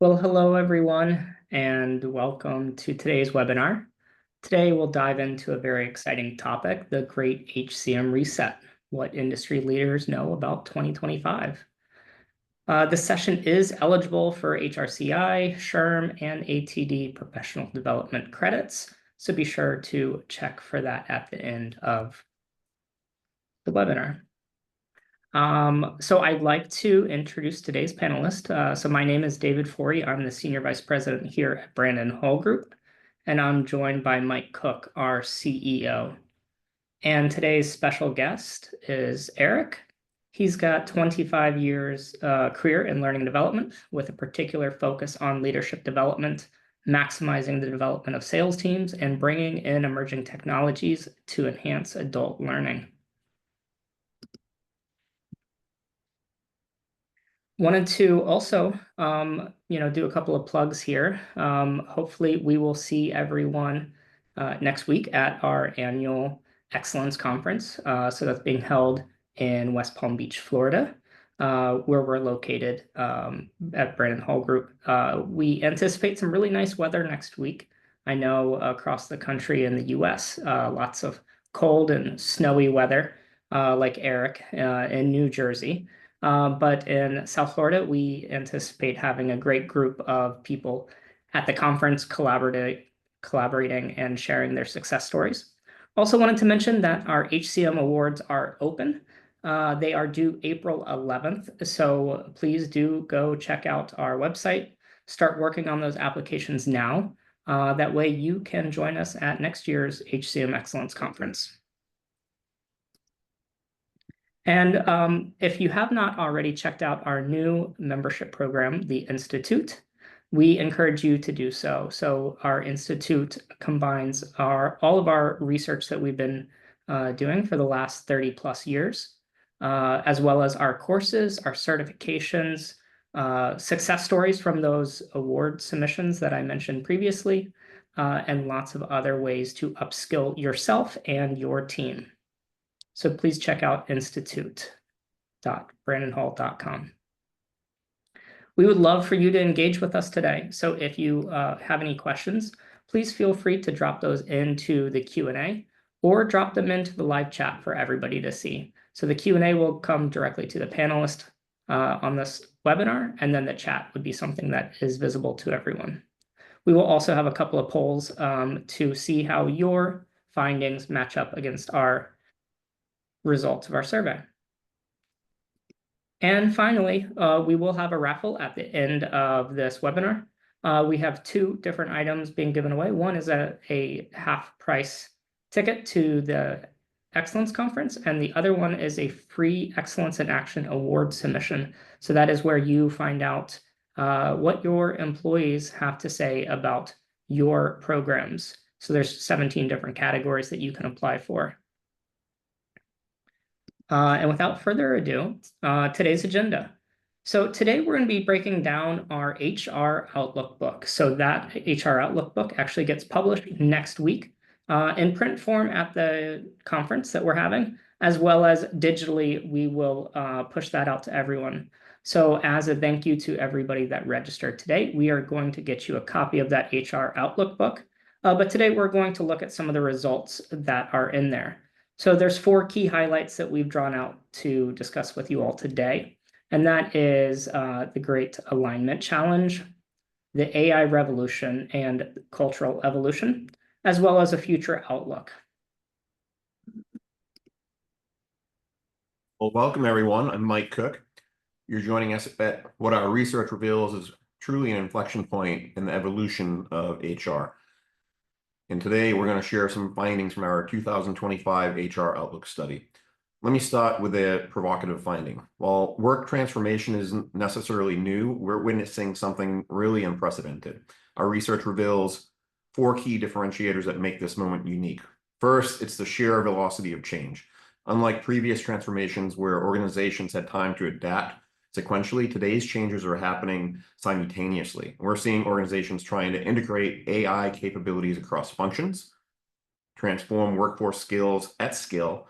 Well, hello everyone, and welcome to today's webinar. Today we'll dive into a very exciting topic, the Great HCM Reset, what industry leaders know about 2025. This session is eligible for HRCI, SHRM, and ATD professional development credits, so be sure to check for that at the end of the webinar. So I'd like to introduce today's panelist. So my name is David Forry. I'm the Senior Vice President here at Brandon Hall Group, and I'm joined by Mike Cooke, our CEO. And today's special guest is Eric. He's got 25 years career in learning development with a particular focus on leadership development, maximizing the development of sales teams, and bringing in emerging technologies to enhance adult learning. Wanted to also, do a couple of plugs here. Hopefully, we will see everyone next week at our annual Excellence Conference. So that's being held in West Palm Beach, Florida, where we're located at Brandon Hall Group. We anticipate some really nice weather next week. I know across the country in the U.S., lots of cold and snowy weather, like Eric in New Jersey. But in South Florida, we anticipate having a great group of people at the conference collaborating and sharing their success stories. Also wanted to mention that our HCM awards are open. They are due April 11th, so please do go check out our website, start working on those applications now. That way you can join us at next year's HCM Excellence Conference. And if you have not already checked out our new membership program, the Institute, we encourage you to do so. So our Institute combines all of our research that we've been doing for the last 30 plus years, as well as our courses, our certifications, success stories from those award submissions that I mentioned previously, and lots of other ways to upskill yourself and your team. So please check out institute.brandonhall.com. We would love for you to engage with us today. So if you have any questions, please feel free to drop those into the Q&A or drop them into the live chat for everybody to see. So the Q&A will come directly to the panelist on this webinar, and then the chat would be something that is visible to everyone. We will also have a couple of polls to see how your findings match up against our results of our survey. And finally, we will have a raffle at the end of this webinar. We have two different items being given away. One is a half-price ticket to the Excellence Conference, and the other one is a free Excellence in Action Award submission. So that is where you find out what your employees have to say about your programs. So there's 17 different categories that you can apply for. And without further ado, today's agenda. So today we're going to be breaking down our HR Outlook book. So that HR Outlook book actually gets published next week in print form at the conference that we're having, as well as digitally, we will push that out to everyone. So as a thank you to everybody that registered today, we are going to get you a copy of that HR Outlook book. But today we're going to look at some of the results that are in there. So there's 4 key highlights that we've drawn out to discuss with you all today. And that is the Great Alignment Challenge, the AI Revolution, and Cultural Evolution, as well as a future outlook. Well, welcome everyone. I'm Mike Cooke. You're joining us at what our research reveals is truly an inflection point in the evolution of HR. And today we're going to share some findings from our 2025 HR Outlook study. Let me start with a provocative finding. While work transformation isn't necessarily new, we're witnessing something really unprecedented. Our research reveals 4 key differentiators that make this moment unique. First, it's the sheer velocity of change. Unlike previous transformations where organizations had time to adapt sequentially, today's changes are happening simultaneously. We're seeing organizations trying to integrate AI capabilities across functions, transform workforce skills at scale,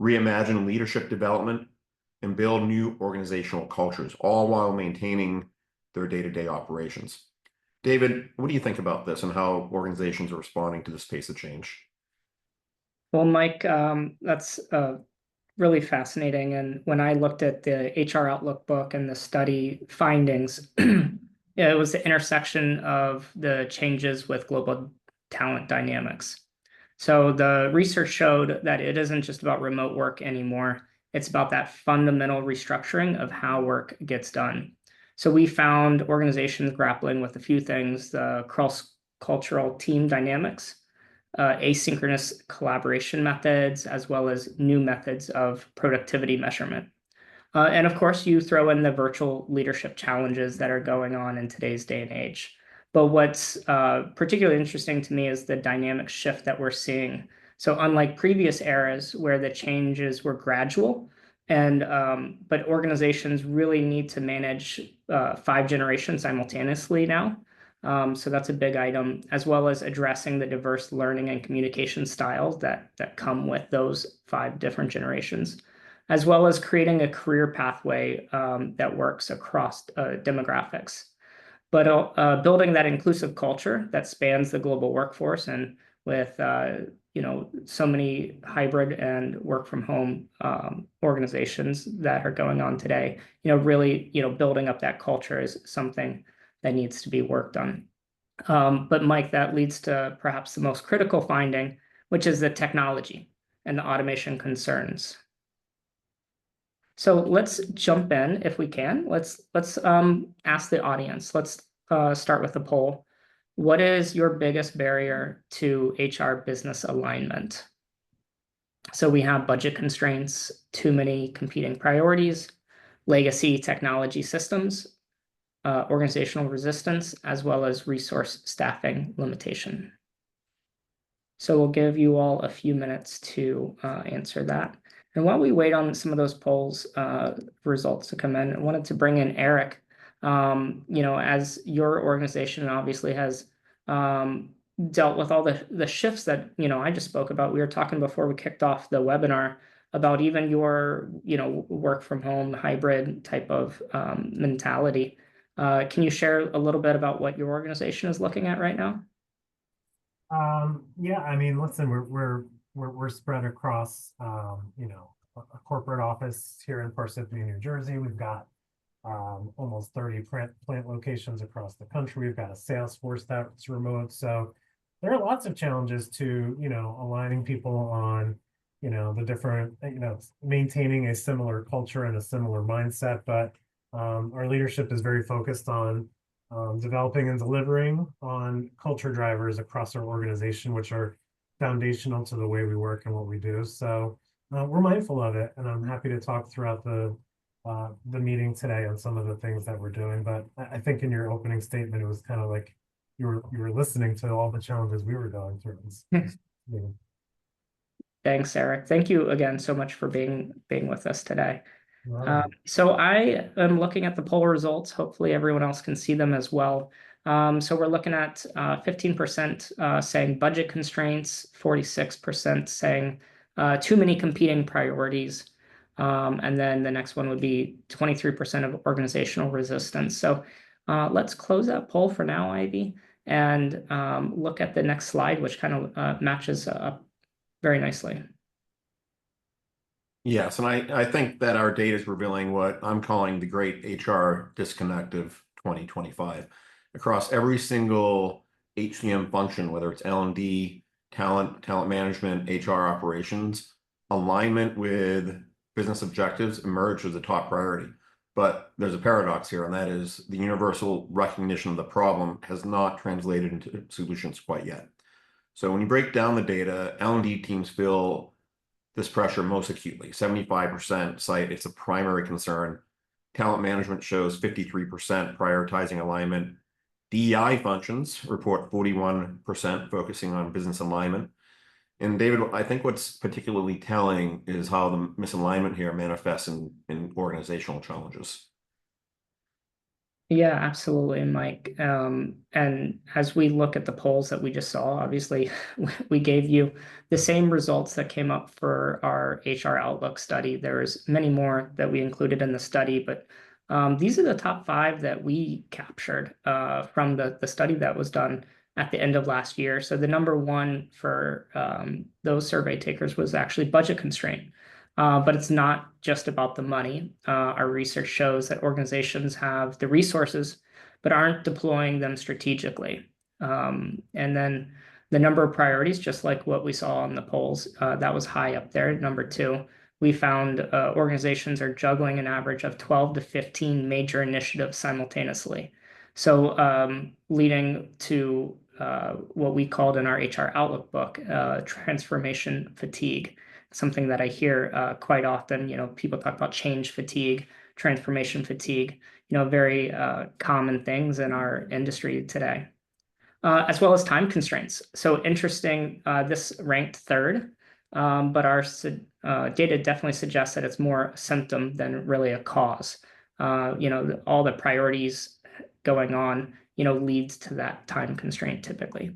reimagine leadership development, and build new organizational cultures, all while maintaining their day-to-day operations. David, what do you think about this and how organizations are responding to this pace of change? Well, Mike, that's really fascinating. And when I looked at the HR Outlook book and the study findings, yeah, it was the intersection of the changes with global talent dynamics. So the research showed that it isn't just about remote work anymore. It's about that fundamental restructuring of how work gets done. So we found organizations grappling with a few things: the cross-cultural team dynamics, asynchronous collaboration methods, as well as new methods of productivity measurement. And of course, you throw in the virtual leadership challenges that are going on in today's day and age. But what's particularly interesting to me is the dynamic shift that we're seeing. So unlike previous eras where the changes were gradual, but organizations really need to manage 5 generations simultaneously now. So that's a big item, as well as addressing the diverse learning and communication styles that come with those 5 different generations, as well as creating a career pathway that works across demographics. But building that inclusive culture that spans the global workforce, and with so many hybrid and work from home organizations that are going on today, really building up that culture is something that needs to be worked on. But Mike, that leads to perhaps the most critical finding, which is the technology and the automation concerns. So let's jump in if we can. Let's ask the audience. Let's start with the poll. What is your biggest barrier to HR business alignment? So we have budget constraints, too many competing priorities, legacy technology systems, organizational resistance, as well as resource staffing limitation. So we'll give you all a few minutes to answer that. And while we wait on some of those polls results to come in, I wanted to bring in Eric. As your organization obviously has dealt with all the shifts that I just spoke about. We were talking before we kicked off the webinar about even your work from home hybrid type of mentality. Can you share a little bit about what your organization is looking at right now? Yeah, I mean, listen, we're spread across, a corporate office here in Parsippany, New Jersey. We've got almost 30 plant locations across the country. We've got a sales force that's remote. So there are lots of challenges to, aligning people on, the different, maintaining a similar culture and a similar mindset. But our leadership is very focused on developing and delivering on culture drivers across our organization, which are foundational to the way we work and what we do. So we're mindful of it, and I'm happy to talk throughout the meeting today on some of the things that we're doing. But I think in your opening statement, it was kind of like you were listening to all the challenges we were going through. Thanks, Eric. Thank you again so much for being with us today. Wow. So I am looking at the poll results. Hopefully everyone else can see them as well. So we're looking at 15% saying budget constraints, 46% saying too many competing priorities. And then the next one would be 23% of organizational resistance. So let's close that poll for now, Ivy, and look at the next slide, which kind of matches up very nicely. Yes, and I think that our data is revealing what I'm calling the great HR disconnect of 2025. Across every single HCM function, whether it's L&D, talent management, HR operations, alignment with business objectives emerged as a top priority. But there's a paradox here, and that is the universal recognition of the problem has not translated into solutions quite yet. So when you break down the data, L&D teams feel this pressure most acutely. 75% cite it's a primary concern. Talent management shows 53% prioritizing alignment. DEI functions report 41% focusing on business alignment. And David, I think what's particularly telling is how the misalignment here manifests in organizational challenges. Yeah, absolutely, Mike. And as we look at the polls that we just saw, obviously, we gave you the same results that came up for our HR Outlook study. There's many more that we included in the study, but These are the top 5 that we captured from the study that was done at the end of last year. So the number 1 for those survey takers was actually budget constraint. But it's not just about the money. Our research shows that organizations have the resources, but aren't deploying them strategically. And then the number of priorities, just like what we saw on the polls, that was high up there, number 2. We found organizations are juggling an average of 12 to 15 major initiatives simultaneously. So leading to what we called in our HR Outlook book, transformation fatigue, something that I hear quite often. People talk about change fatigue, transformation fatigue, very common things in our industry today. As well as time constraints. So interesting, this ranked 3rd, but our data definitely suggests that it's more a symptom than really a cause. All the priorities going on, leads to that time constraint typically.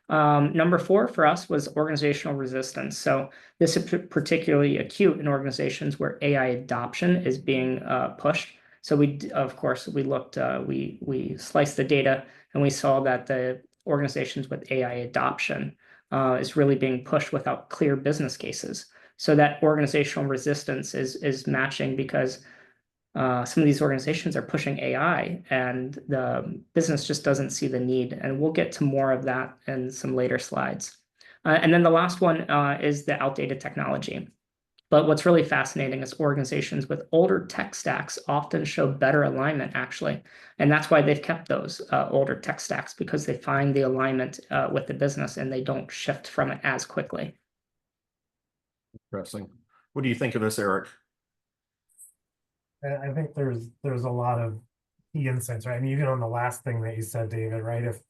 Number 4 for us was organizational resistance. So this is particularly acute in organizations where AI adoption is being pushed. So of course, we looked, we sliced the data and we saw that the organizations with AI adoption is really being pushed without clear business cases. So that organizational resistance is matching because some of these organizations are pushing AI and the business just doesn't see the need. And we'll get to more of that in some later slides. And then the last one is the outdated technology. But what's really fascinating is organizations with older tech stacks often show better alignment, actually. And that's why they've kept those older tech stacks, because they find the alignment with the business and they don't shift from it as quickly. Interesting. What do you think of this, Eric? I think there's a lot of key insights, right? I mean, even on the last thing that you said, David, right? If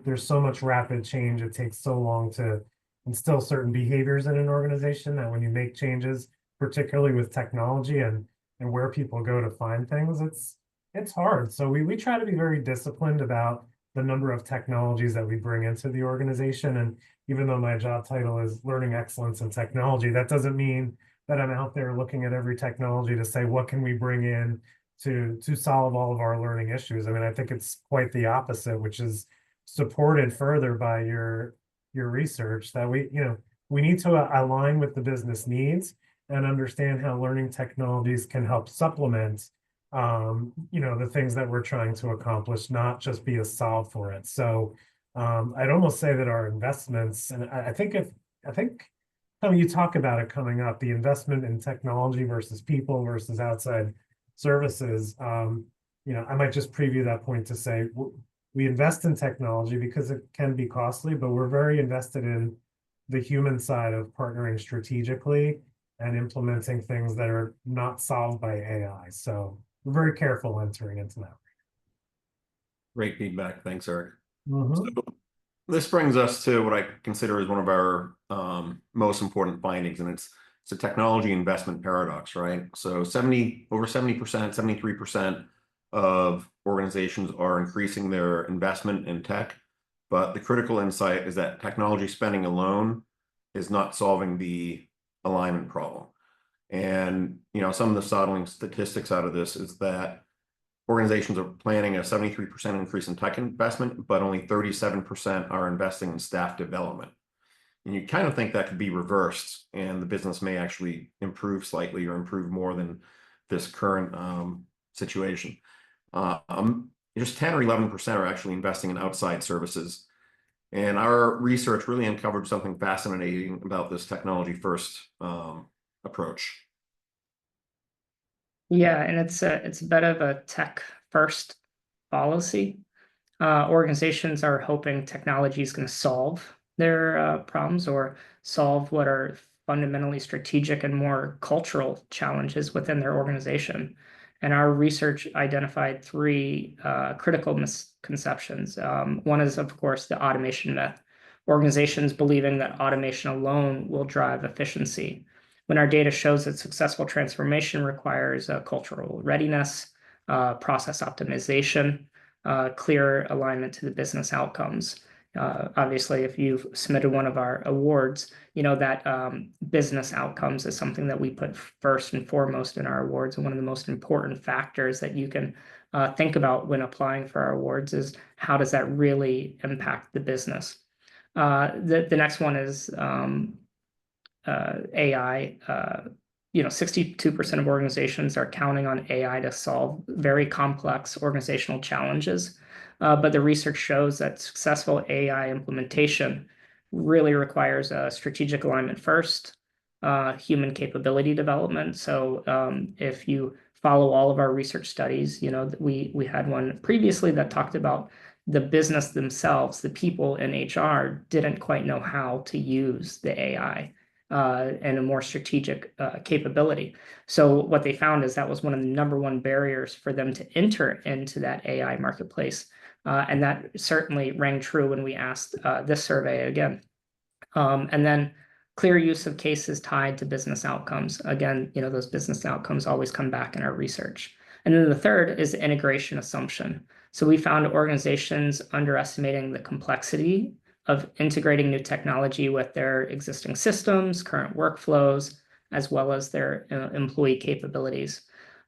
there's so much rapid change, it takes so long to instill certain behaviors in an organization that when you make changes, particularly with technology and where people go to find things, it's hard. So we try to be very disciplined about the number of technologies that we bring into the organization. And even though my job title is learning excellence in technology, that doesn't mean that I'm out there looking at every technology to say, what can we bring in to solve all of our learning issues? I mean, I think it's quite the opposite, which is supported further by your research, that we need to align with the business needs and understand how learning technologies can help supplement the things that we're trying to accomplish, not just be a solve for it. So I'd almost say that our investments, and I think when you talk about it coming up, the investment in technology versus people versus outside services, I might just preview that point to say we invest in technology because it can be costly, but we're very invested in the human side of partnering strategically and implementing things that are not solved by AI. So we're very careful entering into that. Great feedback. Thanks, Eric. Mm-hmm. So this brings us to what I consider as one of our most important findings, and it's a technology investment paradox, right? So over 70%, 73% of organizations are increasing their investment in tech, but the critical insight is that technology spending alone is not solving the alignment problem. And some of the startling statistics out of this is that organizations are planning a 73% increase in tech investment, but only 37% are investing in staff development. And you kind of think that could be reversed and the business may actually improve slightly or improve more than this current situation. Just 10 or 11% are actually investing in outside services. And our research really uncovered something fascinating about this technology first approach. Yeah, and it's a bit of a tech first policy. Organizations are hoping technology is going to solve their problems or solve what are fundamentally strategic and more cultural challenges within their organization. And our research identified 3 critical misconceptions. One is, of course, the automation myth. Organizations believing that automation alone will drive efficiency, when our data shows that successful transformation requires cultural readiness, process optimization, clear alignment to the business outcomes. Obviously, if you've submitted one of our awards, you know that business outcomes is something that we put first and foremost in our awards. And one of the most important factors that you can think about when applying for our awards is how does that really impact the business? The next one is AI. 62% of organizations are counting on AI to solve very complex organizational challenges. But the research shows that successful AI implementation really requires a strategic alignment first, human capability development. So if you follow all of our research studies, you know, we had one previously that talked about the business themselves, the people in HR didn't quite know how to use the AI and a more strategic capability. So what they found is that was one of the #1 barriers for them to enter into that AI marketplace. And that certainly rang true when we asked this survey again. And then clear use of cases tied to business outcomes. Again, you know, those business outcomes always come back in our research. And then the third is the integration assumption. So we found organizations underestimating the complexity of integrating new technology with their existing systems, current workflows, as well as their employee capabilities.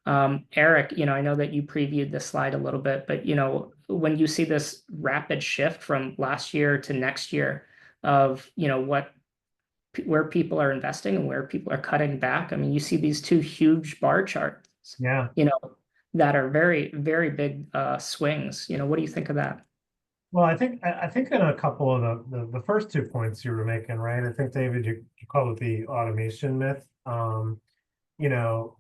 Eric, you know, I know that you previewed this slide a little bit, but you know, when you see this rapid shift from last year to next year of, you know, where people are investing and where people are cutting back, I mean, you see these two huge bar charts, Yeah. you know, that are very, very big swings. You know, what do you think of that? Well, I think in a couple of the first 2 points you were making, right? I think, David, you called it the automation myth. You know,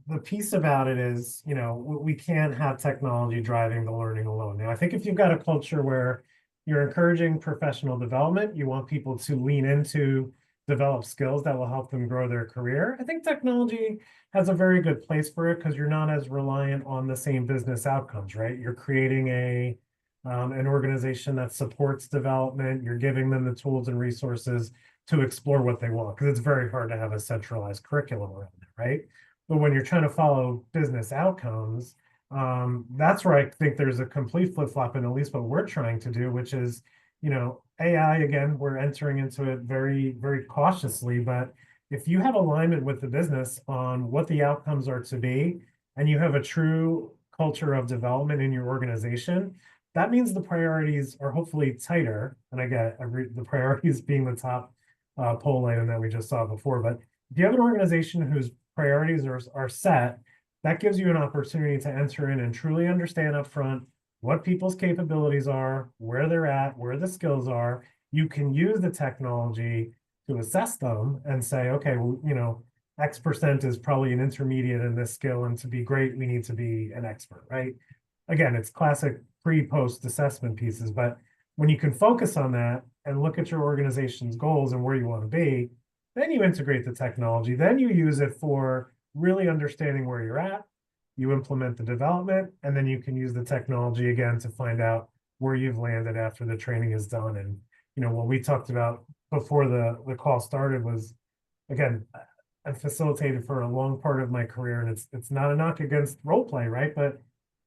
the piece about it is, you know, we can't have technology driving the learning alone. Now, I think if you've got a culture where you're encouraging professional development, you want people to lean into develop skills that will help them grow their career. I think technology has a very good place for it because you're not as reliant on the same business outcomes, right? You're creating an organization that supports development. You're giving them the tools and resources to explore what they want, because it's very hard to have a centralized curriculum around it, right? But when you're trying to follow business outcomes, that's where I think there's a complete flip-flop in at least what we're trying to do, which is, you know, AI, again, we're entering into it very, very cautiously, but if you have alignment with the business on what the outcomes are to be, and you have a true culture of development in your organization, that means the priorities are hopefully tighter. And I get the priorities being the top poll item that we just saw before. But if you have an organization whose priorities are set, that gives you an opportunity to enter in and truly understand upfront what people's capabilities are, where they're at, where the skills are. You can use the technology to assess them and say, okay, well, you know, X% is probably an intermediate in this skill, and to be great, we need to be an expert, right? Again, it's classic pre-post assessment pieces, but when you can focus on that and look at your organization's goals and where you want to be, then you integrate the technology, then you use it for really understanding where you're at, you implement the development, and then you can use the technology again to find out where you've landed after the training is done. And, you know, what we talked about before the call started was, again, I've facilitated for a long part of my career, and it's not a knock against role play, right? But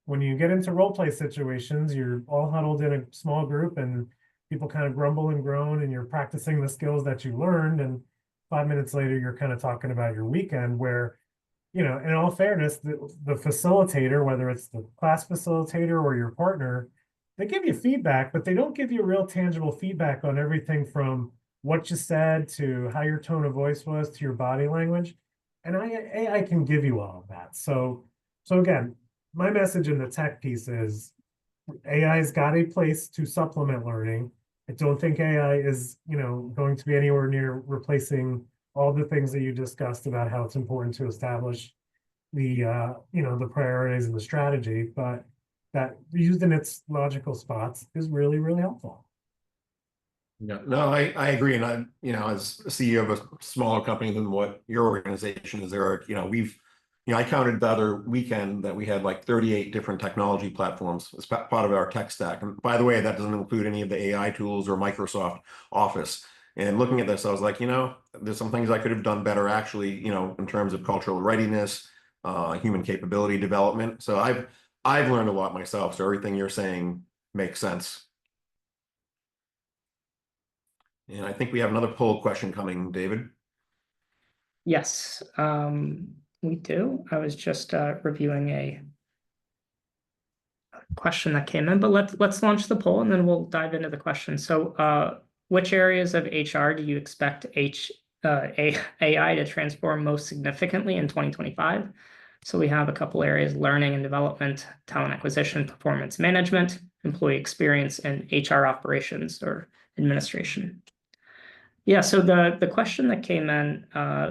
when you get into role play situations, you're all huddled in a small group and people kind of grumble and groan, and you're practicing the skills that you learned. And 5 minutes later, you're kind of talking about your weekend where, you know, in all fairness, the facilitator, whether it's the class facilitator or your partner, they give you feedback, but they don't give you real tangible feedback on everything from what you said to how your tone of voice was to your body language. And AI can give you all of that. So again, my message in the tech piece is AI's got a place to supplement learning. I don't think AI is, you know, going to be anywhere near replacing all the things that you discussed about how it's important to establish the, you know, the priorities and the strategy, but that used in its logical spots is really, really helpful. Yeah, no, I agree. And I, you know, as CEO of a smaller company than what your organization is, there are, you know, I counted the other weekend that we had like 38 different technology platforms as part of our tech stack. And by the way, that doesn't include any of the AI tools or Microsoft Office. And looking at this, I was like, you know, there's some things I could have done better actually, you know, in terms of cultural readiness, human capability development. So I've learned a lot myself. So everything you're saying makes sense. And I think we have another poll question coming, David. Yes, we do. I was just reviewing a question that came in, but let's launch the poll and then we'll dive into the question. So, which areas of HR do you expect AI to transform most significantly in 2025? So we have a couple areas: learning and development, talent acquisition, performance management, employee experience, and HR operations or administration. Yeah, so the question that came in,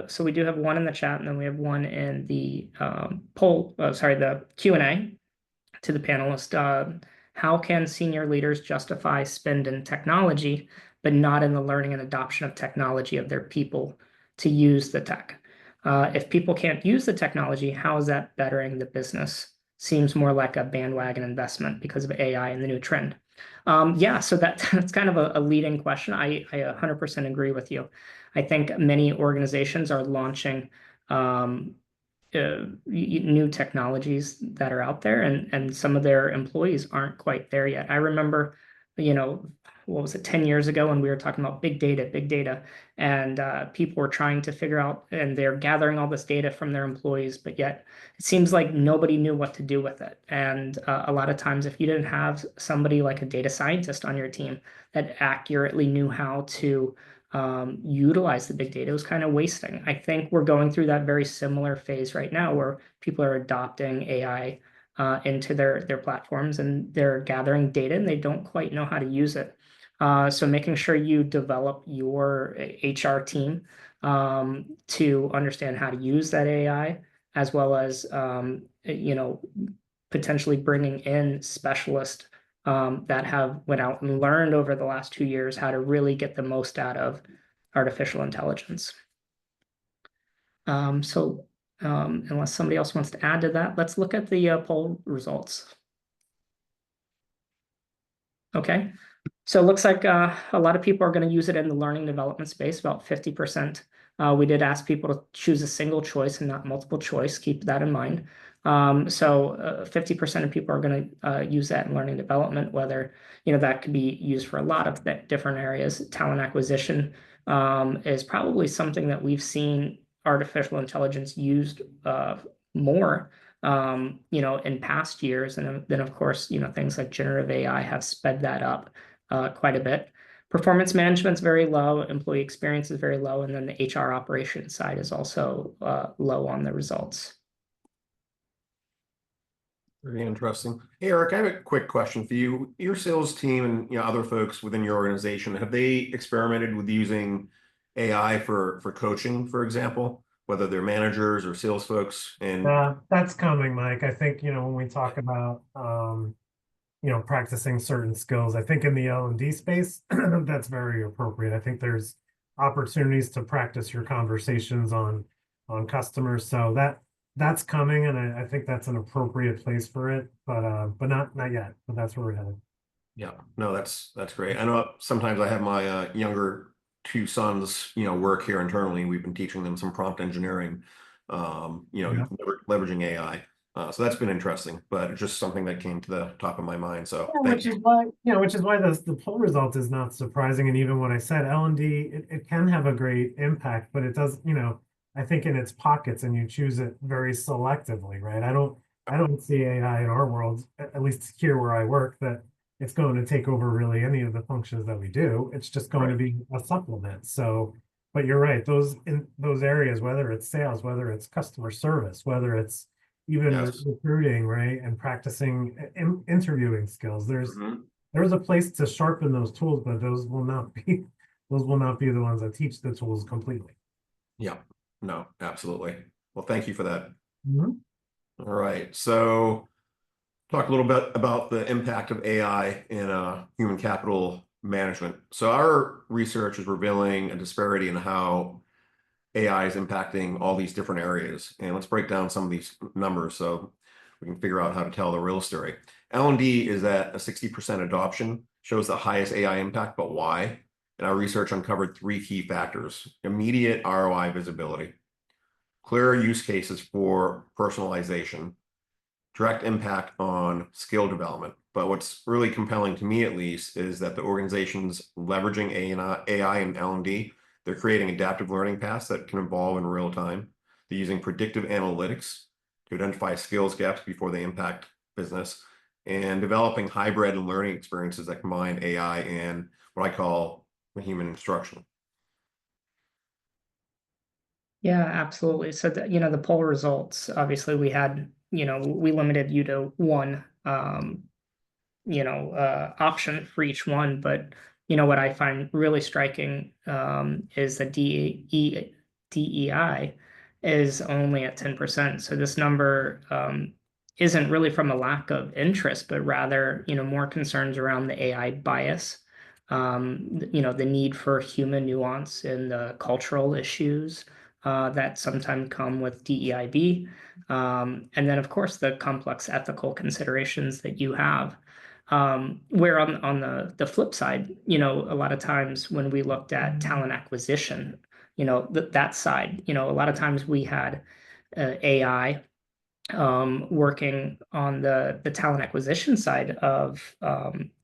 so we do have one in the chat and then we have one in the the Q&A to the panelist. How can senior leaders justify spend in technology, but not in the learning and adoption of technology of their people to use the tech? If people can't use the technology, how is that bettering the business? Seems more like a bandwagon investment because of AI and the new trend. Yeah, so that's kind of a leading question. I 100% agree with you. I think many organizations are launching new technologies that are out there, and some of their employees aren't quite there yet. I remember, what was it, 10 years ago when we were talking about big data, and people were trying to figure out, and they're gathering all this data from their employees, but yet it seems like nobody knew what to do with it. And a lot of times, if you didn't have somebody like a data scientist on your team that accurately knew how to utilize the big data, was kind of wasting. I think we're going through that very similar phase right now where people are adopting AI into their platforms and they're gathering data and they don't quite know how to use it. So making sure you develop your HR team to understand how to use that AI, as well as potentially bringing in specialists that have went out and learned over the last 2 years how to really get the most out of artificial intelligence. Unless somebody else wants to add to that, let's look at the poll results. Okay, so it looks like a lot of people are going to use it in the learning development space, about 50%. We did ask people to choose a single choice and not multiple choice. Keep that in mind. So 50% of people are going to use that in learning development, whether that could be used for a lot of different areas. Talent acquisition is probably something that we've seen artificial intelligence used more in past years. And then, of course, things like generative AI have sped that up quite a bit. Performance management is very low. Employee experience is very low. And then the HR operations side is also low on the results. Very interesting. Hey, Eric, I have a quick question for you. Your sales team and other folks within your organization, have they experimented with using AI for coaching, for example, whether they're managers or sales folks? And that's coming, Mike. I think, when we talk about, practicing certain skills, I think in the L&D space, that's very appropriate. I think there's opportunities to practice your conversations on customers. So that's coming, and I think that's an appropriate place for it, but not yet. But that's where we're headed. Yeah, no, that's great. I know sometimes I have my younger two sons, work here internally. We've been teaching them some prompt engineering, leveraging AI. So that's been interesting, but it's just something that came to the top of my mind. So which is why the poll result is not surprising. And even when I said L&D, it can have a great impact, but it does, I think in its pockets, and you choose it very selectively, right? I don't see AI in our world, at least here where I work, that it's going to take over really any of the functions that we do. It's just going to be a supplement. So, but you're right, in those areas, whether it's sales, whether it's customer service, whether it's even recruiting, right, and practicing interviewing skills, there's a place to sharpen those tools, but those will not be the ones that teach the tools completely. Yeah, no, absolutely. Well, thank you for that. All right, so talk a little bit about the impact of AI in human capital management. So our research is revealing a disparity in how AI is impacting all these different areas. And let's break down some of these numbers so we can figure out how to tell the real story. L&D is at a 60% adoption, shows the highest AI impact, but why? And our research uncovered 3 key factors: immediate ROI visibility, clear use cases for personalization, direct impact on skill development. But what's really compelling to me, at least, is that the organizations leveraging AI and L&D, they're creating adaptive learning paths that can evolve in real time. They're using predictive analytics to identify skills gaps before they impact business, and developing hybrid learning experiences that combine AI and what I call human instruction. Yeah, absolutely. So the poll results, obviously we had, we limited you to one option for each one. But what I find really striking is that DEI is only at 10%. So this number isn't really from a lack of interest, but rather more concerns around the AI bias, the need for human nuance and the cultural issues that sometimes come with DEIB. And then, of course, the complex ethical considerations that you have. Where on the flip side, a lot of times when we looked at talent acquisition, that side, a lot of times we had AI working on the talent acquisition side of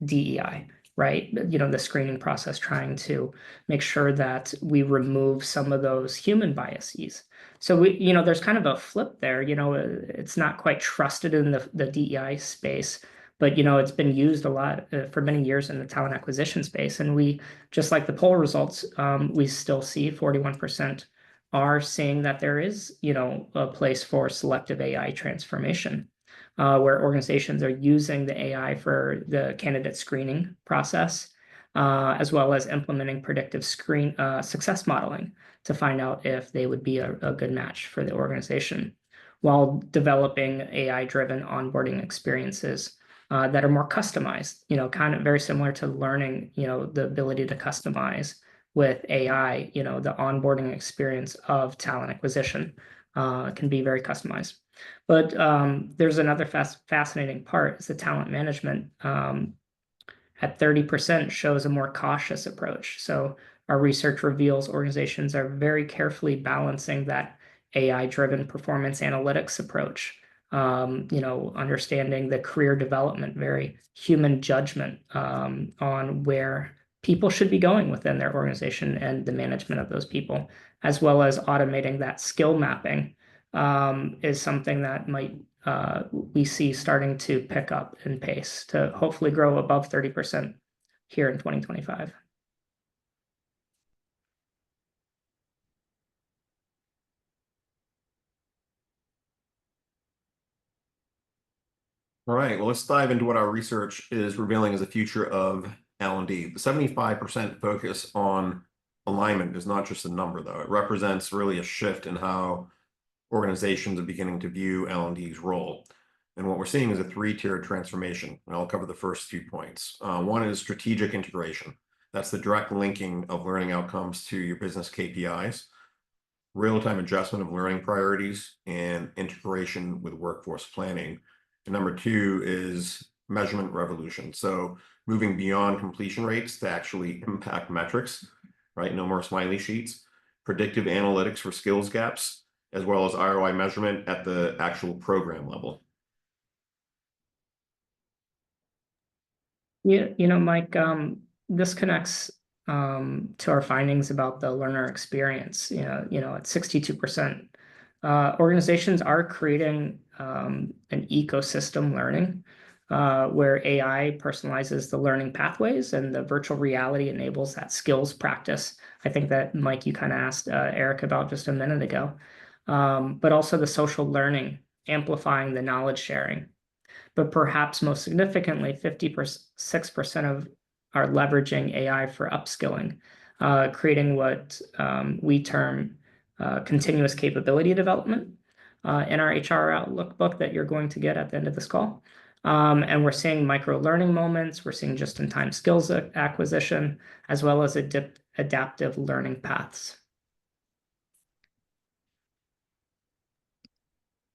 DEI, right? The screening process, trying to make sure that we remove some of those human biases. So there's kind of a flip there. It's not quite trusted in the DEI space, but it's been used a lot for many years in the talent acquisition space. And we, just like the poll results, we still see 41% are seeing that there is, a place for selective AI transformation, where organizations are using the AI for the candidate screening process, as well as implementing predictive success modeling to find out if they would be a good match for the organization, while developing AI-driven onboarding experiences that are more customized, kind of very similar to learning, the ability to customize with AI, the onboarding experience of talent acquisition can be very customized. But there's another fascinating part is the talent management at 30% shows a more cautious approach. So our research reveals organizations are very carefully balancing that AI-driven performance analytics approach, understanding the career development, very human judgment on where people should be going within their organization and the management of those people, as well as automating that skill mapping is something that we see starting to pick up in pace to hopefully grow above 30% here in 2025. All right, well, let's dive into what our research is revealing as the future of L&D. The 75% focus on alignment is not just a number, though. It represents really a shift in how organizations are beginning to view L&D's role. And what we're seeing is a three-tiered transformation. And I'll cover the first few points. One is strategic integration. That's the direct linking of learning outcomes to your business KPIs, real-time adjustment of learning priorities, and integration with workforce planning. And number two is measurement revolution. So moving beyond completion rates to actually impact metrics, right? No more smiley sheets, predictive analytics for skills gaps, as well as ROI measurement at the actual program level. Mike, this connects to our findings about the learner experience. At 62%, organizations are creating an ecosystem learning where AI personalizes the learning pathways and the virtual reality enables that skills practice. I think that, Mike, you kind of asked Eric about just a minute ago, but also the social learning, amplifying the knowledge sharing. But perhaps most significantly, 56% of are leveraging AI for upskilling, creating what we term continuous capability development in our HR Outlook book that you're going to get at the end of this call. And we're seeing micro learning moments. We're seeing just-in-time skills acquisition, as well as adaptive learning paths.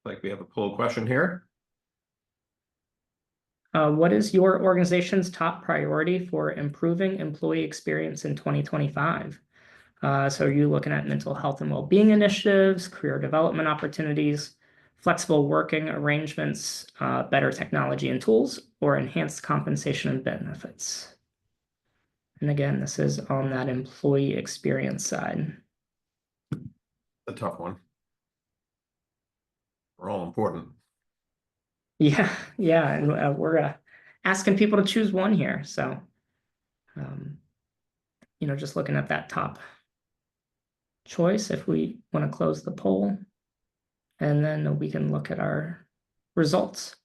Like we have a poll question here. What is your organization's top priority for improving employee experience in 2025? So are you looking at mental health and well-being initiatives, career development opportunities, flexible working arrangements, better technology and tools, or enhanced compensation and benefits. And again, this is on that employee experience side. A tough one. We're all important. Yeah, yeah, and we're asking people to choose one here. So, just looking at that top choice, if we want to close the poll, and then we can look at our results.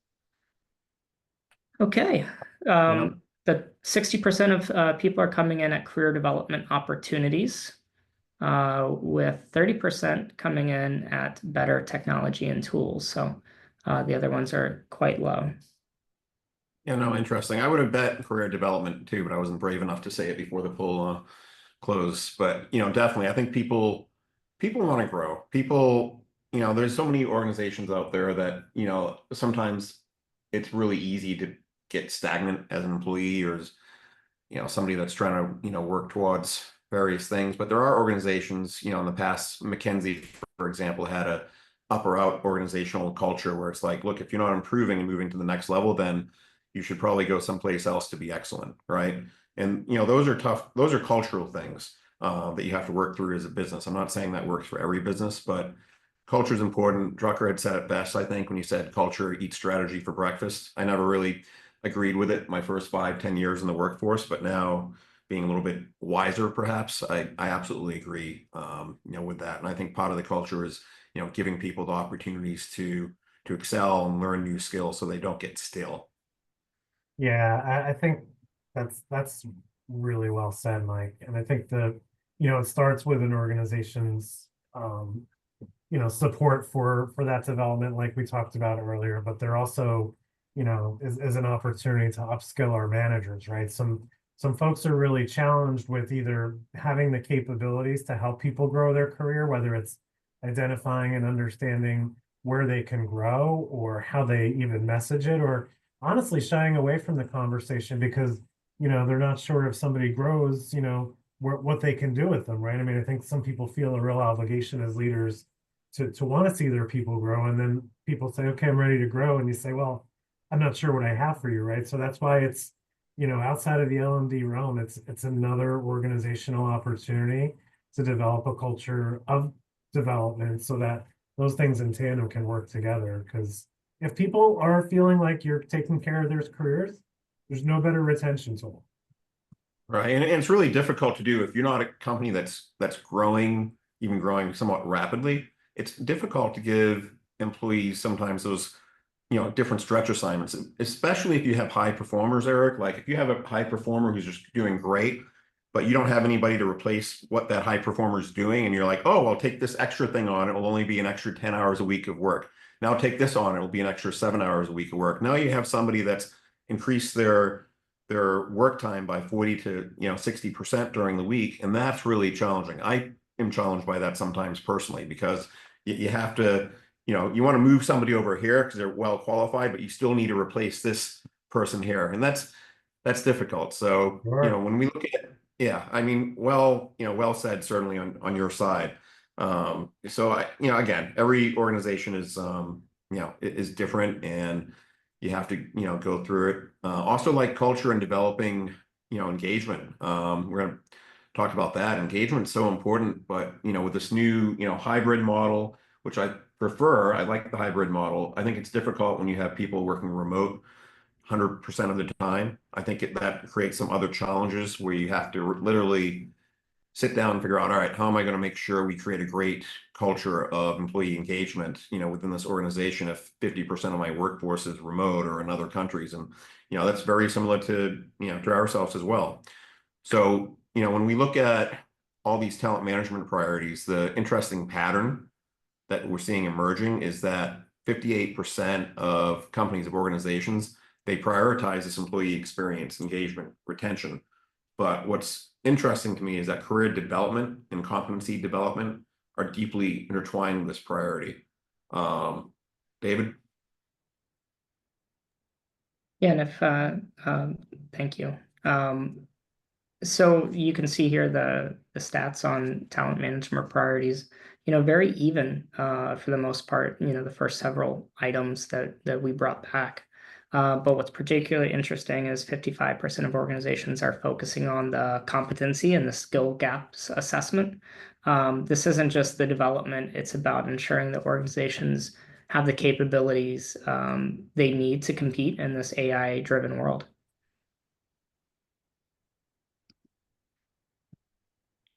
Okay. The 60% of people are coming in at career development opportunities, with 30% coming in at better technology and tools. So the other ones are quite low. Yeah, no, interesting. I would have bet career development too, but I wasn't brave enough to say it before the poll closed. But definitely, I think people want to grow. People, there's so many organizations out there that sometimes it's really easy to get stagnant as an employee or as somebody that's trying to work towards various things. But there are organizations, in the past, McKinsey, for example, had a up or out organizational culture where it's like, look, if you're not improving and moving to the next level, then you should probably go someplace else to be excellent, right? And those are tough. Those are cultural things that you have to work through as a business. I'm not saying that works for every business, but culture is important. Drucker had said it best, I think, when he said culture eats strategy for breakfast. I never really agreed with it my first 5-10 years in the workforce, but now being a little bit wiser, perhaps, I absolutely agree, with that. And I think part of the culture is, giving people the opportunities to excel and learn new skills so they don't get stale. Yeah, I think that's really well said, Mike. And I think it starts with an organization's support for that development, like we talked about earlier, but there also, is an opportunity to upskill our managers, right? Some folks are really challenged with either having the capabilities to help people grow their career, whether it's identifying and understanding where they can grow or how they even message it, or honestly shying away from the conversation because they're not sure if somebody grows, what they can do with them, right? I mean, I think some people feel a real obligation as leaders to want to see their people grow, and then people say, okay, I'm ready to grow, and you say, well, I'm not sure what I have for you, right? So that's why it's outside of the L&D realm, it's another organizational opportunity to develop a culture of development so that those things in tandem can work together. Because if people are feeling like you're taking care of their careers, there's no better retention tool. Right. And it's really difficult to do if you're not a company that's growing, even growing somewhat rapidly. It's difficult to give employees sometimes those, different stretch assignments, especially if you have high performers, Eric. Like if you have a high performer who's just doing great, but you don't have anybody to replace what that high performer is doing, and you're like, oh, I'll take this extra thing on. It will only be an extra 10 hours a week of work. Now take this on. It'll be an extra 7 hours a week of work. Now you have somebody that's increased their work time by 40 to 60% during the week, and that's really challenging. I am challenged by that sometimes personally because you have to, you want to move somebody over here because they're well qualified, but you still need to replace this person here, and that's difficult. So Sure. when we look at, yeah, I mean, well said, certainly on your side. So again, every organization is is different, and you have to go through it. Also, like culture and developing engagement. We're going to talk about that. Engagement is so important, but with this new hybrid model, which I prefer, I like the hybrid model. I think it's difficult when you have people working remote 100% of the time. I think that creates some other challenges where you have to literally sit down and figure out, all right, how am I going to make sure we create a great culture of employee engagement, within this organization if 50% of my workforce is remote or in other countries. And, that's very similar to, to ourselves as well. So, when we look at all these talent management priorities, the interesting pattern that we're seeing emerging is that 58% of companies, of organizations, they prioritize this employee experience, engagement, retention. But what's interesting to me is that career development and competency development are deeply intertwined with this priority. David? Yeah, and thank you. So you can see here the stats on talent management priorities. very even for the most part, the first several items that we brought back. But what's particularly interesting is 55% of organizations are focusing on the competency and the skill gaps assessment. This isn't just the development, it's about ensuring that organizations have the capabilities they need to compete in this AI-driven world.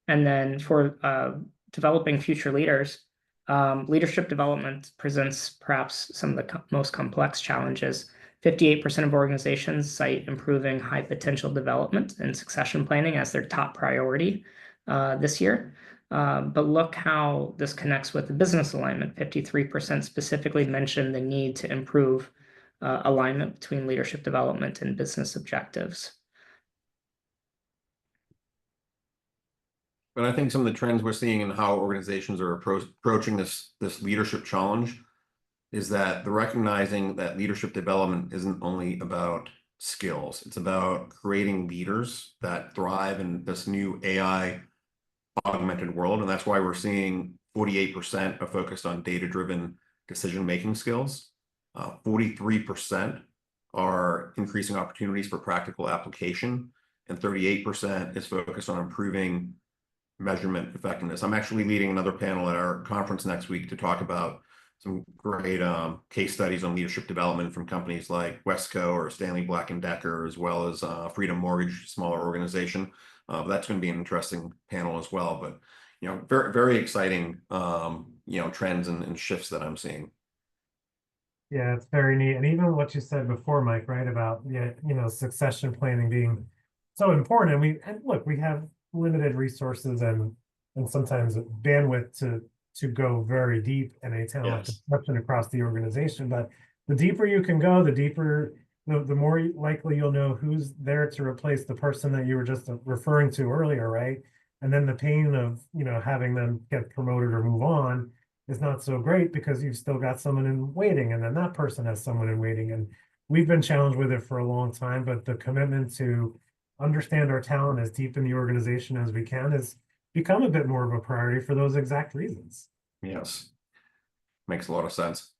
And then for developing future leaders, leadership development presents perhaps some of the most complex challenges. 58% of organizations cite improving high potential development and succession planning as their top priority this year. But look how this connects with the business alignment. 53% specifically mentioned the need to improve alignment between leadership development and business objectives. But I think some of the trends we're seeing in how organizations are approaching this leadership challenge is that they're recognizing that leadership development isn't only about skills. It's about creating leaders that thrive in this new AI augmented world. And that's why we're seeing 48% are focused on data-driven decision-making skills. 43% are increasing opportunities for practical application, and 38% is focused on improving measurement effectiveness. I'm actually leading another panel at our conference next week to talk about some great case studies on leadership development from companies like Wesco or Stanley Black & Decker, as well as Freedom Mortgage, smaller organization. That's going to be an interesting panel as well. But very, very exciting trends and shifts that I'm seeing. Yeah, it's very neat. And even what you said before, Mike, right, about succession planning being so important. And look, we have limited resources and sometimes bandwidth to go very deep in a talent discussion across the organization. But the deeper you can go, the deeper, the more likely you'll know who's there to replace the person that you were just referring to earlier, right? And then the pain of having them get promoted or move on is not so great because you've still got someone in waiting, and then that person has someone in waiting. And we've been challenged with it for a long time, but the commitment to understand our talent as deep in the organization as we can has become a bit more of a priority for those exact reasons. Yes, makes a lot of sense.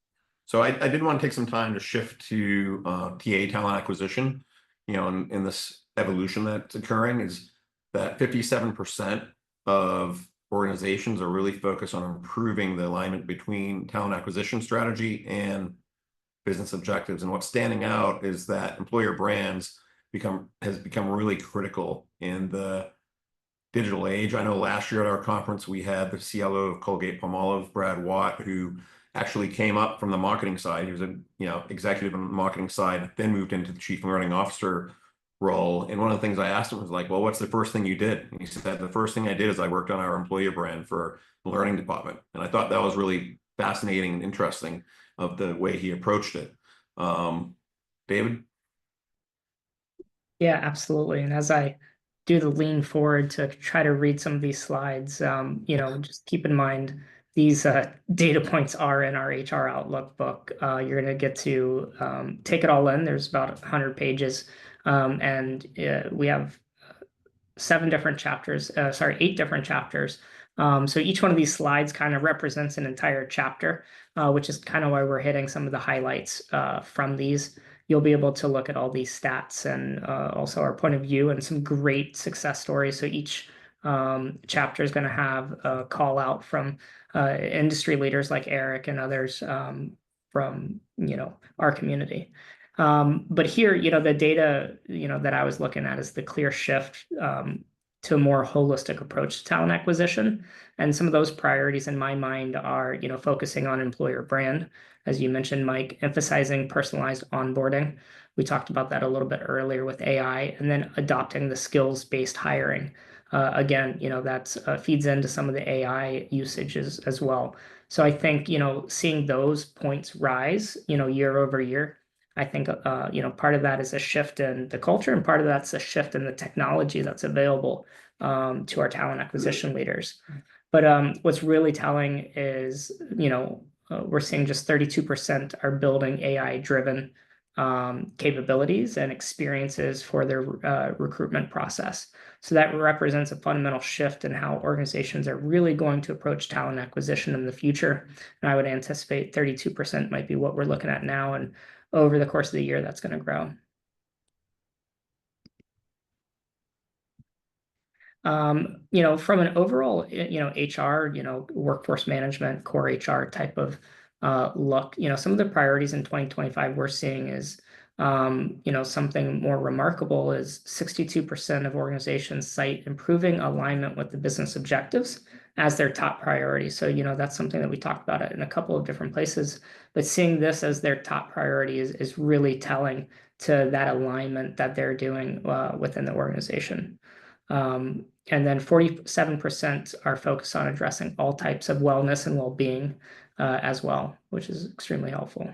So I did want to take some time to shift to TA talent acquisition. In this evolution that's occurring, is that 57% of organizations are really focused on improving the alignment between talent acquisition strategy and business objectives. And what's standing out is that employer brands has become really critical in the digital age. I know last year at our conference, we had the CLO of Colgate-Palmolive, Brad Watt, who actually came up from the marketing side. He was an executive on the marketing side, then moved into the chief learning officer role. And one of the things I asked him was like, well, what's the first thing you did? And he said, the first thing I did is I worked on our employer brand for the learning department. And I thought that was really fascinating and interesting of the way he approached it. David? Yeah, absolutely. And as I do the lean forward to try to read some of these slides, just keep in mind these data points are in our HR Outlook book. You're going to get to take it all in. There's about 100 pages, and we have 8 different chapters. So each one of these slides kind of represents an entire chapter, which is kind of why we're hitting some of the highlights from these. You'll be able to look at all these stats and also our point of view and some great success stories. So each chapter is going to have a call out from industry leaders like Eric and others from our community. But here, the data that I was looking at is the clear shift to a more holistic approach to talent acquisition. And some of those priorities in my mind are, focusing on employer brand, as you mentioned, Mike, emphasizing personalized onboarding. We talked about that a little bit earlier with AI, and then adopting the skills-based hiring. Again, that feeds into some of the AI usages as well. So I think, seeing those points rise, year over year, I think, part of that is a shift in the culture, and part of that's a shift in the technology that's available to our talent acquisition leaders. But what's really telling is, we're seeing just 32% are building AI-driven capabilities and experiences for their recruitment process. So that represents a fundamental shift in how organizations are really going to approach talent acquisition in the future. And I would anticipate 32% might be what we're looking at now, and over the course of the year, that's going to grow. From an overall, HR, workforce management, core HR type of look, some of the priorities in 2025 we're seeing is, something more remarkable is 62% of organizations cite improving alignment with the business objectives as their top priority. So, that's something that we talked about in a couple of different places, but seeing this as their top priority is really telling to that alignment that they're doing within the organization. And then 47% are focused on addressing all types of wellness and well-being as well, which is extremely helpful.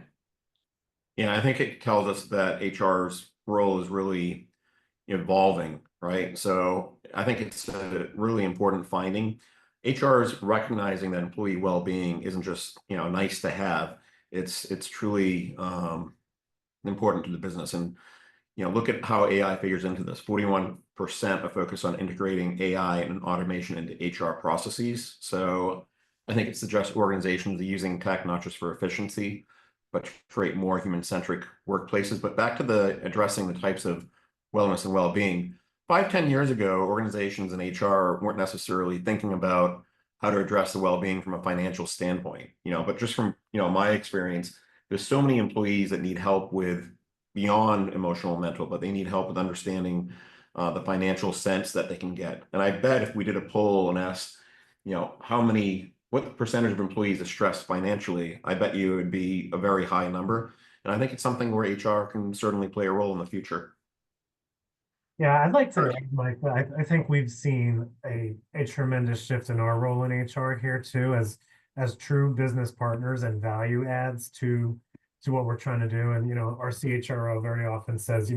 Yeah, I think it tells us that HR's role is really evolving, right? So I think it's a really important finding. HR is recognizing that employee well-being isn't just, nice to have. It's truly important to the business. And look at how AI figures into this. 41% of focus on integrating AI and automation into HR processes. So I think it suggests organizations are using tech not just for efficiency, but to create more human-centric workplaces. But back to the addressing the types of wellness and well-being, 5, 10 years ago, organizations in HR weren't necessarily thinking about how to address the well-being from a financial standpoint. But just from my experience, there's so many employees that need help with beyond emotional and mental, but they need help with understanding the financial sense that they can get. And I bet if we did a poll and asked, what percentage of employees are stressed financially, I bet you it would be a very high number. And I think it's something where HR can certainly play a role in the future. Yeah, I'd like to add, Mike, I think we've seen a tremendous shift in our role in HR here too, as true business partners and value adds to what we're trying to do. And our CHRO very often says,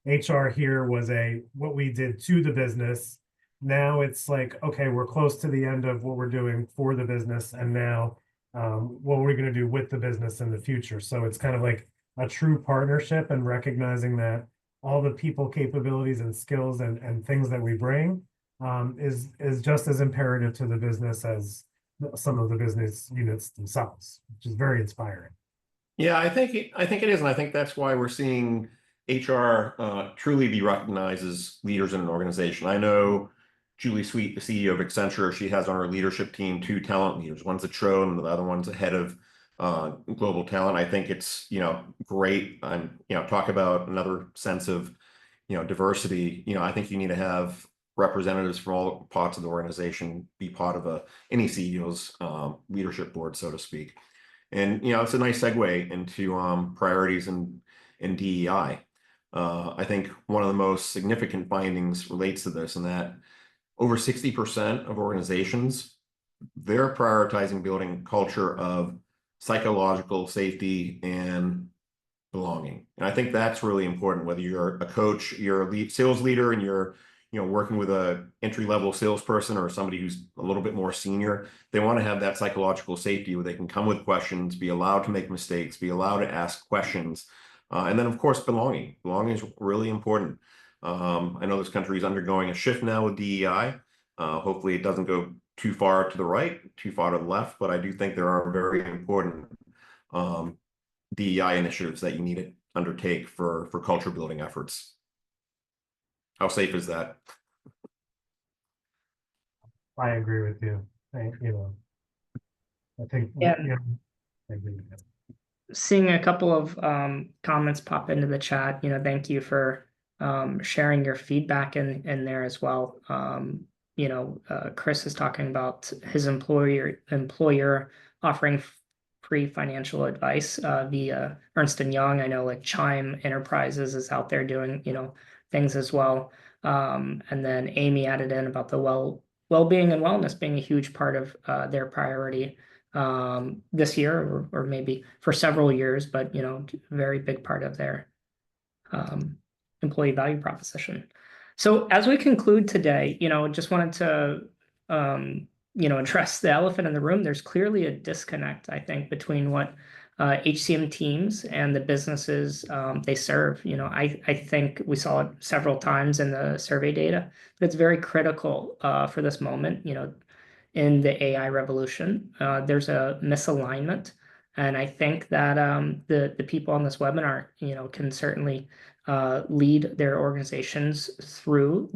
HR here was what we did to the business. Now it's like, okay, we're close to the end of what we're doing for the business, and now what we're going to do with the business in the future. So it's kind of like a true partnership, and recognizing that all the people capabilities and skills and things that we bring is just as imperative to the business as some of the business units themselves, which is very inspiring. Yeah, I think it is, and I think that's why we're seeing HR truly be recognized as leaders in an organization. I know Julie Sweet, the CEO of Accenture, she has on her leadership team 2 talent leaders. One's a TRO and the other one's a head of global talent. I think it's great. And talk about another sense of diversity. I think you need to have representatives from all parts of the organization be part of any CEO's leadership board, so to speak. And it's a nice segue into priorities and DEI. I think one of the most significant findings relates to this, and that over 60% of organizations, they're prioritizing building a culture of psychological safety and belonging. And I think that's really important, whether you're a coach, you're a sales leader, and you're working with a entry-level salesperson or somebody who's a little bit more senior. They want to have that psychological safety where they can come with questions, be allowed to make mistakes, be allowed to ask questions. And then, of course, belonging. Belonging is really important. I know this country is undergoing a shift now with DEI. Hopefully it doesn't go too far to the right, too far to the left, but I do think there are very important DEI initiatives that you need to undertake for culture building efforts. How safe is that? I agree with you. I think Yeah. I agree with you. Seeing a couple of comments pop into the chat, thank you for sharing your feedback in there as well. Chris is talking about his employer offering free financial advice via Ernst & Young. I know like Chime Enterprises is out there doing, things as well. And then Amy added in about the well-being and wellness being a huge part of their priority this year or maybe for several years, but very big part of their employee value proposition. So as we conclude today, just wanted to address the elephant in the room. There's clearly a disconnect, I think, between what HCM teams and the businesses they serve. I think we saw it several times in the survey data, but it's very critical for this moment, in the AI revolution. There's a misalignment, and I think that the people on this webinar, can certainly lead their organizations through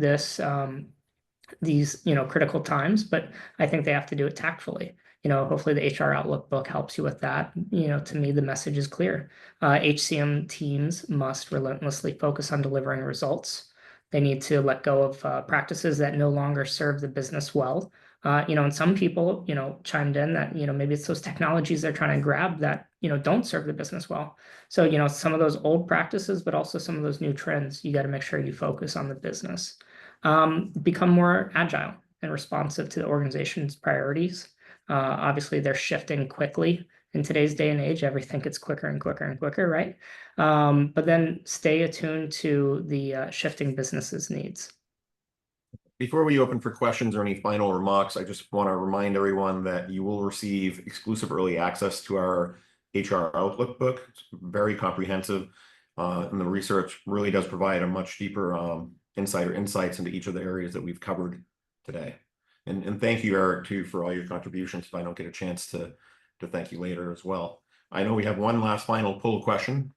these critical times, but I think they have to do it tactfully. Hopefully the HR Outlook book helps you with that. To me, the message is clear. HCM teams must relentlessly focus on delivering results. They need to let go of practices that no longer serve the business well. And some people, chimed in that, maybe it's those technologies they're trying to grab that, don't serve the business well. So, some of those old practices, but also some of those new trends, you got to make sure you focus on the business. Become more agile and responsive to the organization's priorities. Obviously, they're shifting quickly in today's day and age. Everything gets quicker and quicker and quicker, right? But then stay attuned to the shifting business's needs. Before we open for questions or any final remarks, I just want to remind everyone that you will receive exclusive early access to our HR Outlook book. It's very comprehensive, and the research really does provide a much deeper insights into each of the areas that we've covered today. And thank you, Eric, too, for all your contributions. If I don't get a chance to thank you later as well. I know we have one last final poll question.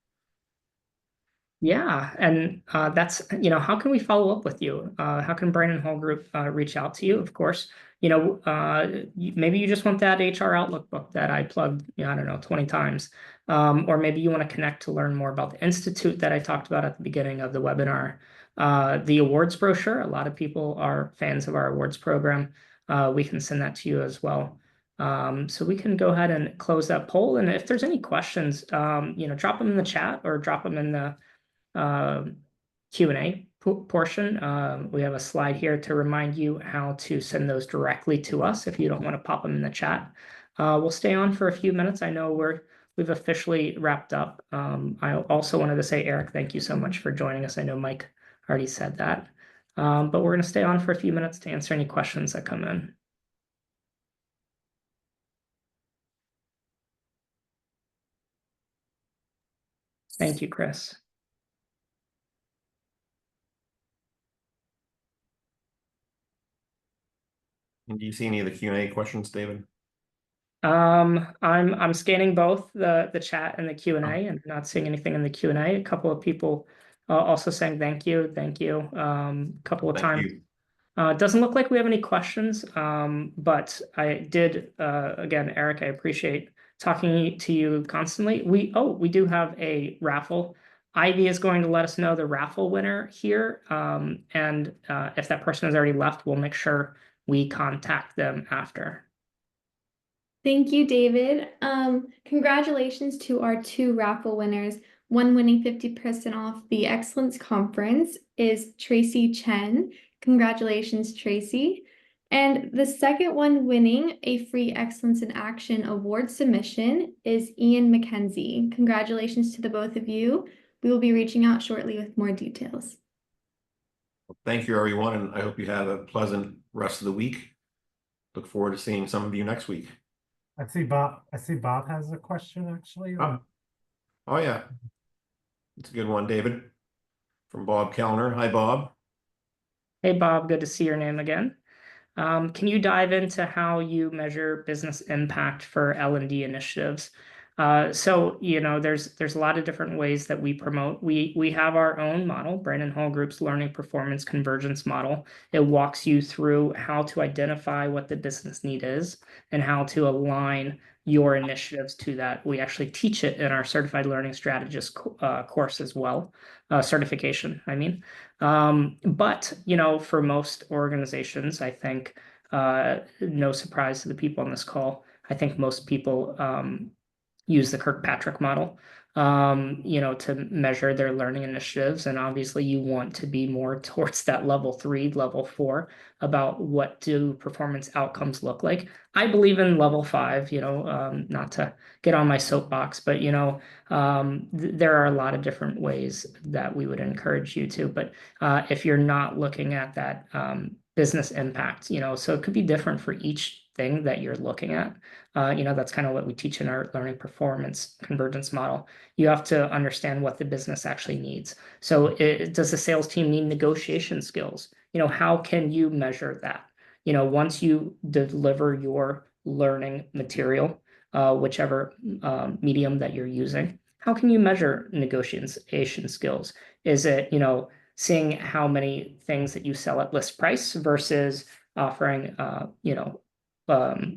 Yeah, and that's, how can we follow up with you? How can Brandon Hall Group reach out to you? Of course, maybe you just want that HR Outlook book that I plugged, I don't know, 20 times. Or maybe you want to connect to learn more about the Institute that I talked about at the beginning of the webinar. The awards brochure, a lot of people are fans of our awards program. We can send that to you as well. So we can go ahead and close that poll. And if there's any questions, drop them in the chat or drop them in the Q&A portion. We have a slide here to remind you how to send those directly to us if you don't want to pop them in the chat. We'll stay on for a few minutes. I know we've officially wrapped up. I also wanted to say, Eric, thank you so much for joining us. I know Mike already said that, but we're going to stay on for a few minutes to answer any questions that come in. Thank you, Chris. And do you see any of the Q&A questions, David? I'm scanning both the chat and the Q&A, and not seeing anything in the Q&A. A couple of people also saying thank you. A couple of times. It doesn't look like we have any questions, but I did, again, Eric, I appreciate talking to you constantly. We do have a raffle. Ivy is going to let us know the raffle winner here, and if that person has already left, we'll make sure we contact them after. Thank you, David. Congratulations to our 2 raffle winners. One winning 50% off the Excellence Conference is Tracy Chen. Congratulations, Tracy. And the second one winning a free Excellence in Action award submission is Ian McKenzie. Congratulations to the both of you. We will be reaching out shortly with more details. Thank you, everyone, and I hope you have a pleasant rest of the week. Look forward to seeing some of you next week. I see Bob has a question, actually. Oh yeah. It's a good one, David. From Bob Kellner. Hi, Bob. Hey, Bob, good to see your name again. Can you dive into how you measure business impact for L&D initiatives? So, there's a lot of different ways that we promote. We have our own model, Brandon Hall Group's Learning Performance Convergence model. It walks you through how to identify what the business need is and how to align your initiatives to that. We actually teach it in our Certified Learning Strategist course as well, certification, I mean. But, for most organizations, I think, no surprise to the people on this call, I think most people use the Kirkpatrick model, to measure their learning initiatives. And obviously you want to be more towards that level 3, level 4 about what do performance outcomes look like. I believe in level 5, not to get on my soapbox, but, there are a lot of different ways that we would encourage you to, but if you're not looking at that business impact, so it could be different for each thing that you're looking at. That's kind of what we teach in our learning performance convergence model. You have to understand what the business actually needs. So does the sales team need negotiation skills? How can you measure that? Once you deliver your learning material, whichever medium that you're using, how can you measure negotiation skills? Is it, seeing how many things that you sell at list price versus offering,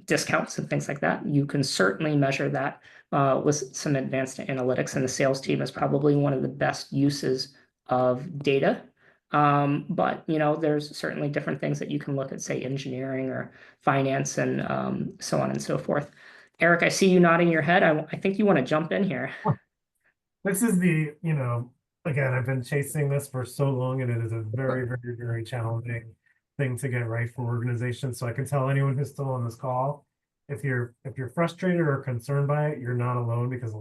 discounts and things like that? You can certainly measure that with some advanced analytics, and the sales team is probably one of the best uses of data. But there's certainly different things that you can look at, say engineering or finance and so on and so forth. Eric, I see you nodding your head. I think you want to jump in here. This is the, again, I've been chasing this for so long, and it is a very, very, very challenging thing to get right for organizations. So I can tell anyone who's still on this call, if you're frustrated or concerned by it, you're not alone, because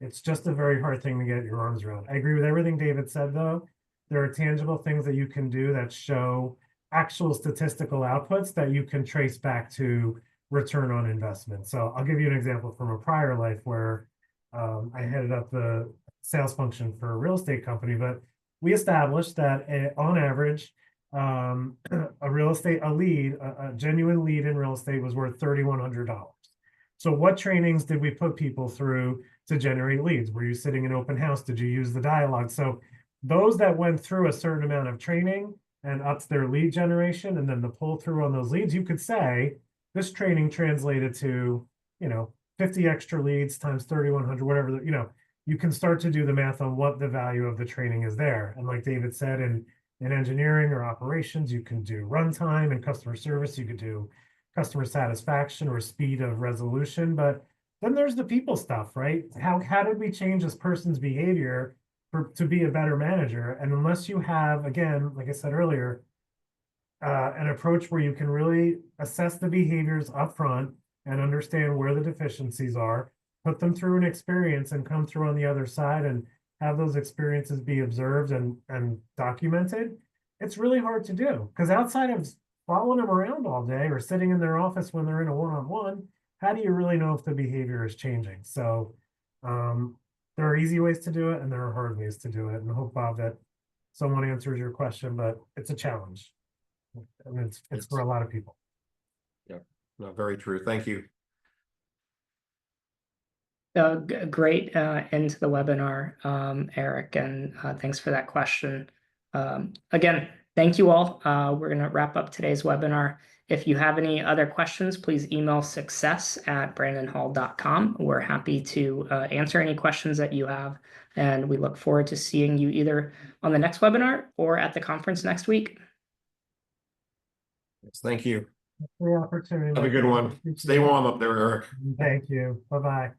it's just a very hard thing to get your arms around. I agree with everything David said, though. There are tangible things that you can do that show actual statistical outputs that you can trace back to return on investment. So I'll give you an example from a prior life where I headed up the sales function for a real estate company, but we established that on average, a genuine lead in real estate was worth $3,100. So what trainings did we put people through to generate leads? Were you sitting in open house? Did you use the dialogue? So those that went through a certain amount of training and ups their lead generation, and then the pull through on those leads, you could say this training translated to, 50 extra leads times 3,100, whatever, you can start to do the math on what the value of the training is there. And like David said, in engineering or operations, you can do runtime, and customer service, you could do customer satisfaction or speed of resolution. But then there's the people stuff, right? How did we change this person's behavior to be a better manager? And unless you have, again, like I said earlier, an approach where you can really assess the behaviors up front and understand where the deficiencies are, put them through an experience, and come through on the other side and have those experiences be observed and documented, it's really hard to do. Because outside of following them around all day or sitting in their office when they're in a one-on-one, how do you really know if the behavior is changing? So there are easy ways to do it, and there are hard ways to do it. And I hope, Bob, that someone answers your question, but it's a challenge. And it's for a lot of people. Yeah, no, very true. Thank you. Great end to the webinar, Eric, and thanks for that question. Again, thank you all. We're going to wrap up today's webinar. If you have any other questions, please email success@brandonhall.com. We're happy to answer any questions that you have, and we look forward to seeing you either on the next webinar or at the conference next week. Yes, thank you. Thanks for the opportunity. Have a good one. Stay warm up there, Eric. Thank you. Bye-bye.